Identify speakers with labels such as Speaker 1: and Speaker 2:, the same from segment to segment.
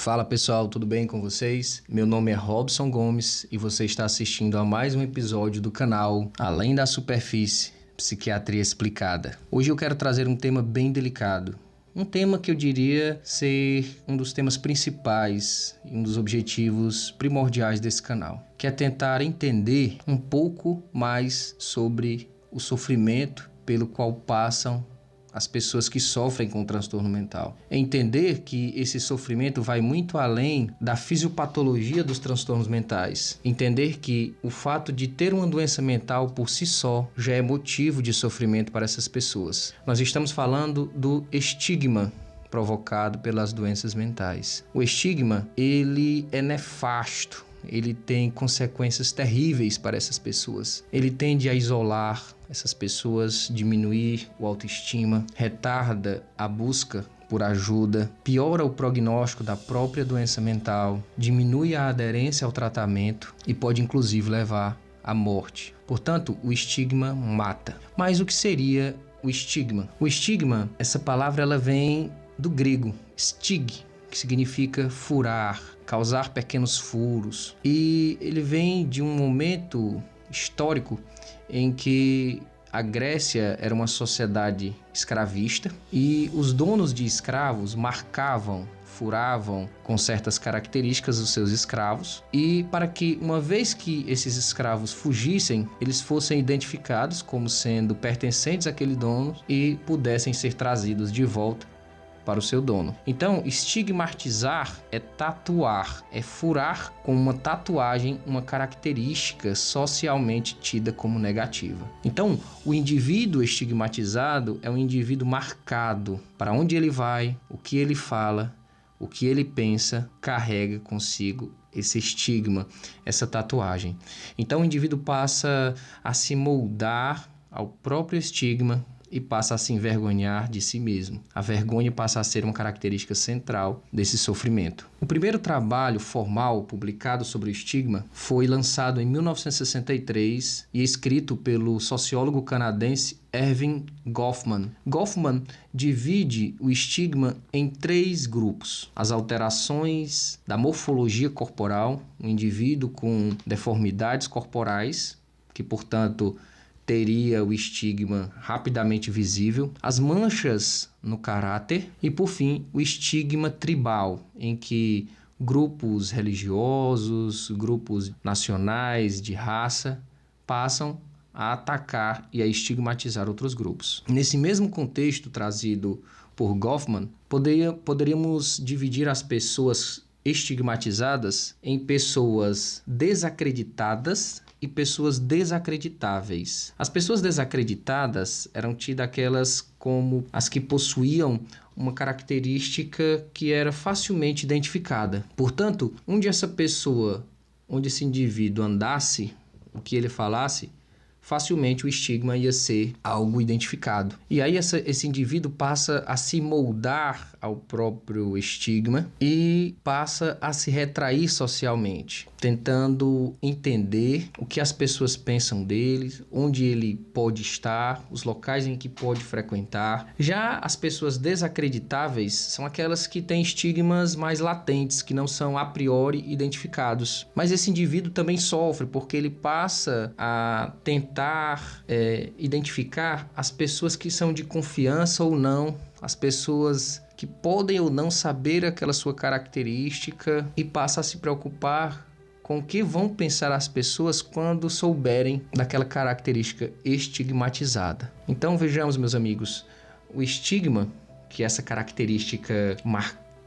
Speaker 1: Fala pessoal, tudo bem com vocês? Meu nome é Robson Gomes e você está assistindo a mais um episódio do canal Além da Superfície, Psiquiatria Explicada. Hoje eu quero trazer um tema bem delicado. Um tema que eu diria ser um dos temas principais e um dos objetivos primordiais desse canal, que é tentar entender um pouco mais sobre o sofrimento pelo qual passam as pessoas que sofrem com transtorno mental. Entender que esse sofrimento vai muito além da fisiopatologia dos transtornos mentais. Entender que o fato de ter uma doença mental por si só já é motivo de sofrimento para essas pessoas. Nós estamos falando do estigma provocado pelas doenças mentais. O estigma, ele é nefasto. Ele tem consequências terríveis para essas pessoas. Ele tende a isolar essas pessoas, diminuir o autoestima, retarda a busca por ajuda, piora o prognóstico da própria doença mental, diminui a aderência ao tratamento e pode inclusive levar à morte. Portanto, o estigma mata. Mas o que seria o estigma? O estigma, essa palavra ela vem do grego stig, que significa furar, causar pequenos furos. E ele vem de um momento histórico em que a Grécia era uma sociedade escravista e os donos de escravos marcavam, furavam com certas características os seus escravos, e para que, uma vez que esses escravos fugissem, eles fossem identificados como sendo pertencentes àquele dono e pudessem ser trazidos de volta para o seu dono. Então, estigmatizar é tatuar, é furar com uma tatuagem uma característica socialmente tida como negativa. Então, o indivíduo estigmatizado é um indivíduo marcado. Para onde ele vai, o que ele fala, o que ele pensa, carrega consigo esse estigma, essa tatuagem. Então, o indivíduo passa a se moldar ao próprio estigma e passa a se envergonhar de si mesmo. A vergonha passa a ser uma característica central desse sofrimento. O primeiro trabalho formal publicado sobre o estigma foi lançado em 1963 e escrito pelo sociólogo canadense Erving Goffman. Goffman divide o estigma em 3 grupos: as alterações da morfologia corporal, um indivíduo com deformidades corporais, que, portanto, teria o estigma rapidamente visível, as manchas no caráter e, por fim, o estigma tribal, em que grupos religiosos, grupos nacionais, de raça, passam a atacar e a estigmatizar outros grupos. Nesse mesmo contexto trazido por Goffman, poderíamos dividir as pessoas estigmatizadas em pessoas desacreditadas e pessoas desacreditáveis. As pessoas desacreditadas eram tidas aquelas como as que possuíam uma característica que era facilmente identificada. Portanto, onde esse indivíduo andasse, o que ele falasse, facilmente o estigma ia ser algo identificado. E aí esse indivíduo passa a se moldar ao próprio estigma e passa a se retrair socialmente, tentando entender o que as pessoas pensam dele, onde ele pode estar, os locais em que pode frequentar. Já as pessoas desacreditáveis são aquelas que têm estigmas mais latentes, que não são a priori identificados. Mas esse indivíduo também sofre, porque ele passa a tentar identificar as pessoas que são de confiança ou não, as pessoas que podem ou não saber aquela sua característica, e passa a se preocupar com o que vão pensar as pessoas quando souberem daquela característica estigmatizada. Então vejamos, meus amigos, o estigma, que é essa característica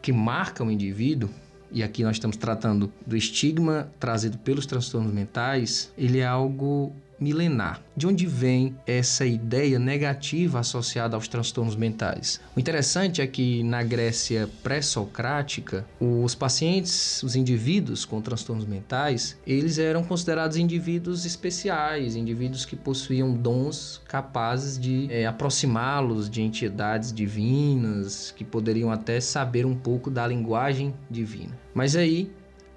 Speaker 1: que marca o indivíduo, e aqui nós estamos tratando do estigma trazido pelos transtornos mentais, ele é algo milenar. De onde vem essa ideia negativa associada aos transtornos mentais? O interessante é que na Grécia pré-socrática, os pacientes, os indivíduos com transtornos mentais, eles eram considerados indivíduos especiais, indivíduos que possuíam dons capazes de aproximá-los de entidades divinas, que poderiam até saber um pouco da linguagem divina. Mas aí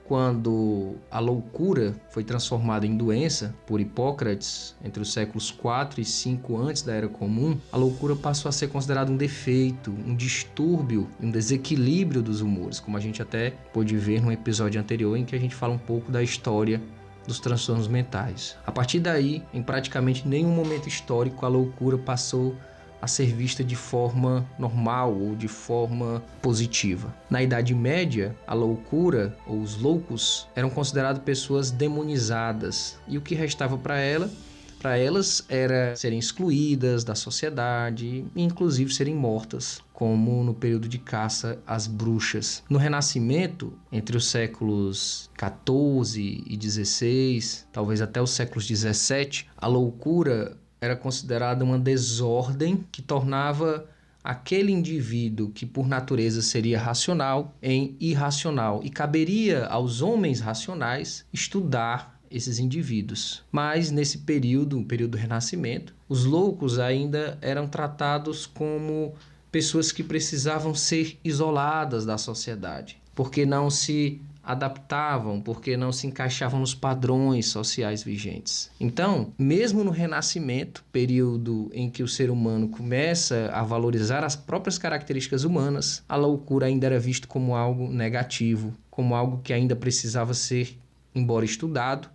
Speaker 1: quando a loucura foi transformada em doença por Hipócrates, entre os séculos 4 e 5 antes da Era Comum, a loucura passou a ser considerada um defeito, um distúrbio, um desequilíbrio dos humores, como a gente até pôde ver no episódio anterior em que a gente fala um pouco da história dos transtornos mentais. A partir daí, em praticamente nenhum momento histórico, a loucura passou a ser vista de forma normal ou de forma positiva. Na Idade Média, a loucura ou os loucos eram considerados pessoas demonizadas e o que restava para elas era serem excluídas da sociedade e inclusive serem mortas, como no período de caça às bruxas. No Renascimento, entre os séculos XIV e XVI, talvez até os séculos XVII, a loucura era considerada uma desordem que tornava aquele indivíduo que por natureza seria racional em irracional e caberia aos homens racionais estudar esses indivíduos. Mas nesse período, o período do Renascimento, os loucos ainda eram tratados como pessoas que precisavam ser isoladas da sociedade, porque não se adaptavam, porque não se encaixavam nos padrões sociais vigentes. Então, mesmo no Renascimento, período em que o ser humano começa a valorizar as próprias características humanas, a loucura ainda era vista como algo negativo, como algo que ainda precisava ser, embora estudado,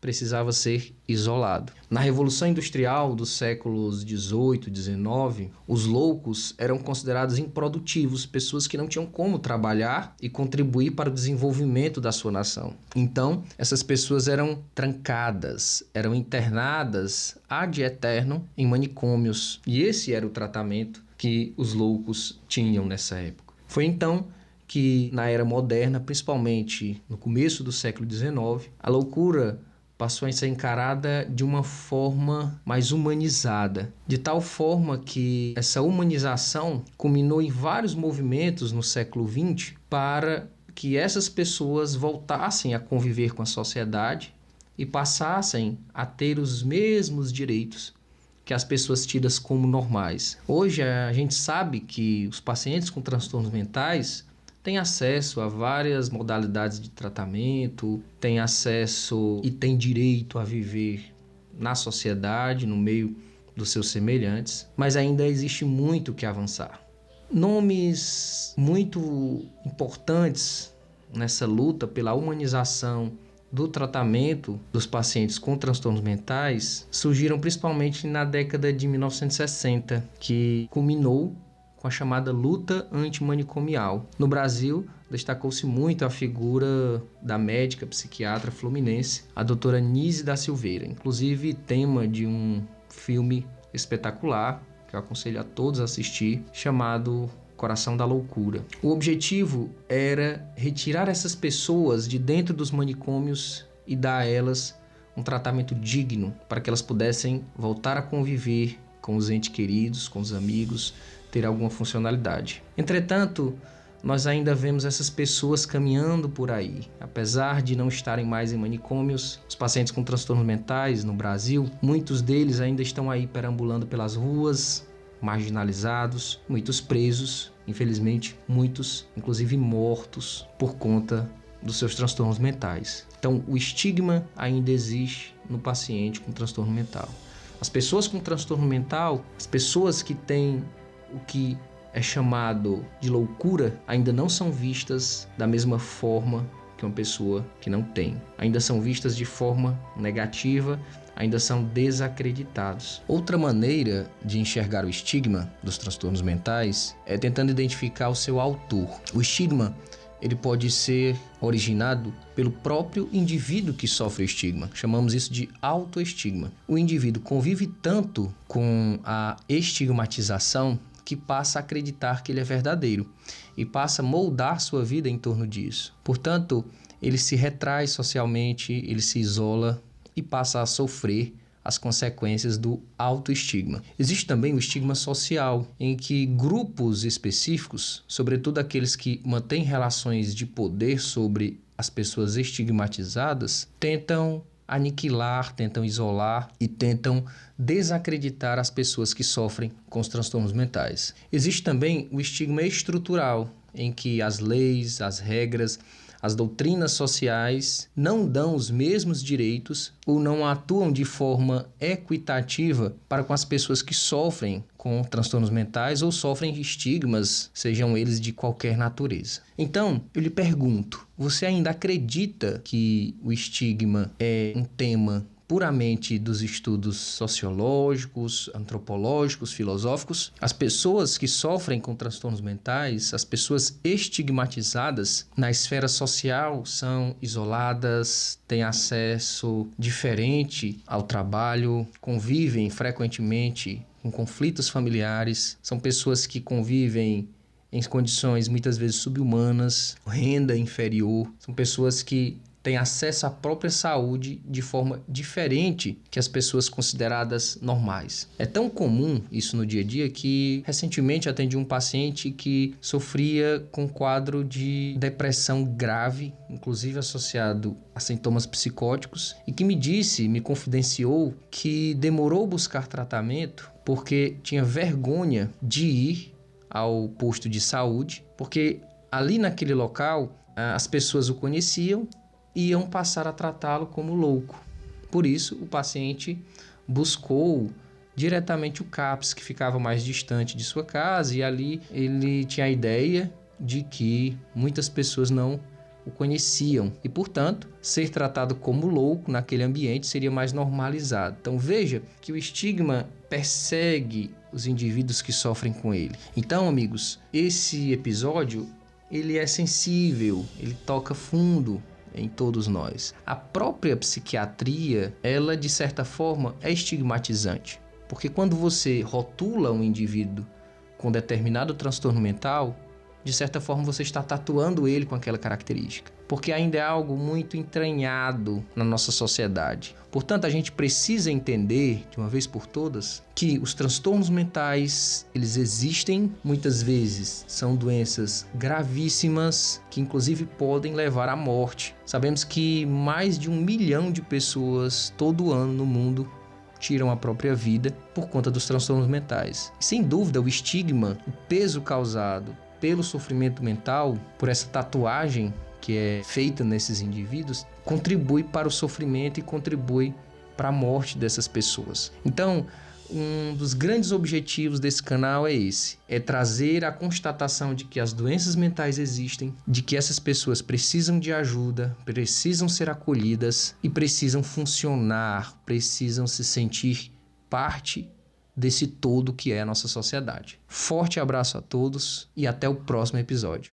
Speaker 1: precisava ser isolado. Na Revolução Industrial dos séculos XVIII e XIX, os loucos eram considerados improdutivos, pessoas que não tinham como trabalhar e contribuir para o desenvolvimento da sua nação. Então, essas pessoas eram trancadas, eram internadas ad eternum em manicômios, e esse era o tratamento que os loucos tinham nessa época. Foi então que, na era moderna, principalmente no começo do século XIX, a loucura passou a ser encarada de uma forma mais humanizada, de tal forma que essa humanização culminou em vários movimentos no século XX para que essas pessoas voltassem a conviver com a sociedade e passassem a ter os mesmos direitos que as pessoas tidas como normais. Hoje a gente sabe que os pacientes com transtornos mentais têm acesso a várias modalidades de tratamento, têm acesso e têm direito a viver na sociedade, no meio dos seus semelhantes, mas ainda existe muito que avançar. Nomes muito importantes nessa luta pela humanização do tratamento dos pacientes com transtornos mentais surgiram principalmente na década de 1960, que culminou com a chamada luta antimanicomial. No Brasil, destacou-se muito a figura da médica psiquiatra fluminense, a doutora Nise da Silveira, inclusive tema de um filme espetacular, que eu aconselho a todos a assistir, chamado Coração da Loucura. O objetivo era retirar essas pessoas de dentro dos manicômios e dar a elas um tratamento digno, para que elas pudessem voltar a conviver com os entes queridos, com os amigos, ter alguma funcionalidade. Entretanto, nós ainda vemos essas pessoas caminhando por aí. Apesar de não estarem mais em manicômios, os pacientes com transtornos mentais no Brasil, muitos deles ainda estão aí perambulando pelas ruas, marginalizados, muitos presos, infelizmente muitos, inclusive mortos, por conta dos seus transtornos mentais. Então, o estigma ainda existe no paciente com transtorno mental. As pessoas com transtorno mental, as pessoas que têm o que é chamado de loucura, ainda não são vistas da mesma forma que uma pessoa que não tem. Ainda são vistas de forma negativa, ainda são desacreditados. Outra maneira de enxergar o estigma dos transtornos mentais é tentando identificar o seu autor. O estigma, ele pode ser originado pelo próprio indivíduo que sofre o estigma. Chamamos isso de autoestigma. O indivíduo convive tanto com a estigmatização que passa a acreditar que ele é verdadeiro e passa a moldar sua vida em torno disso. Portanto, ele se retrai socialmente, ele se isola e passa a sofrer as consequências do autoestigma. Existe também o estigma social, em que grupos específicos, sobretudo aqueles que mantêm relações de poder sobre as pessoas estigmatizadas, tentam aniquilar, tentam isolar e tentam desacreditar as pessoas que sofrem com os transtornos mentais. Existe também o estigma estrutural, em que as leis, as regras, as doutrinas sociais não dão os mesmos direitos ou não atuam de forma equitativa para com as pessoas que sofrem com transtornos mentais ou sofrem estigmas, sejam eles de qualquer natureza. Então, eu lhe pergunto, você ainda acredita que o estigma é um tema puramente dos estudos sociológicos, antropológicos, filosóficos? As pessoas que sofrem com transtornos mentais, as pessoas estigmatizadas na esfera social são isoladas, têm acesso diferente ao trabalho, convivem frequentemente com conflitos familiares, são pessoas que convivem em condições muitas vezes subhumanas, renda inferior, são pessoas que têm acesso à própria saúde de forma diferente que as pessoas consideradas normais. É tão comum isso no dia a dia que recentemente atendi um paciente que sofria com um quadro de depressão grave, inclusive associado a sintomas psicóticos, e que me confidenciou que demorou buscar tratamento porque tinha vergonha de ir ao posto de saúde, porque ali naquele local as pessoas o conheciam e iam passar a tratá-lo como louco. Por isso, o paciente buscou diretamente o CAPS, que ficava mais distante de sua casa, e ali ele tinha a ideia de que muitas pessoas não o conheciam e, portanto, ser tratado como louco naquele ambiente seria mais normalizado. Então, veja que o estigma persegue os indivíduos que sofrem com ele. Então, amigos, esse episódio ele é sensível, ele toca fundo em todos nós. A própria psiquiatria, ela de certa forma é estigmatizante, porque quando você rotula um indivíduo com determinado transtorno mental, de certa forma você está tatuando ele com aquela característica, porque ainda é algo muito entranhado na nossa sociedade. Portanto, a gente precisa entender, de uma vez por todas, que os transtornos mentais, eles existem, muitas vezes são doenças gravíssimas, que inclusive podem levar à morte. Sabemos que mais de 1 milhão de pessoas todo ano no mundo tiram a própria vida por conta dos transtornos mentais. E, sem dúvida, o estigma, o peso causado pelo sofrimento mental, por essa tatuagem que é feita nesses indivíduos, contribui para o sofrimento e contribui para a morte dessas pessoas. Então, um dos grandes objetivos desse canal é esse, é trazer a constatação de que as doenças mentais existem, de que essas pessoas precisam de ajuda, precisam ser acolhidas e precisam funcionar, precisam se sentir parte desse todo que é a nossa sociedade. Forte abraço a todos e até o próximo episódio.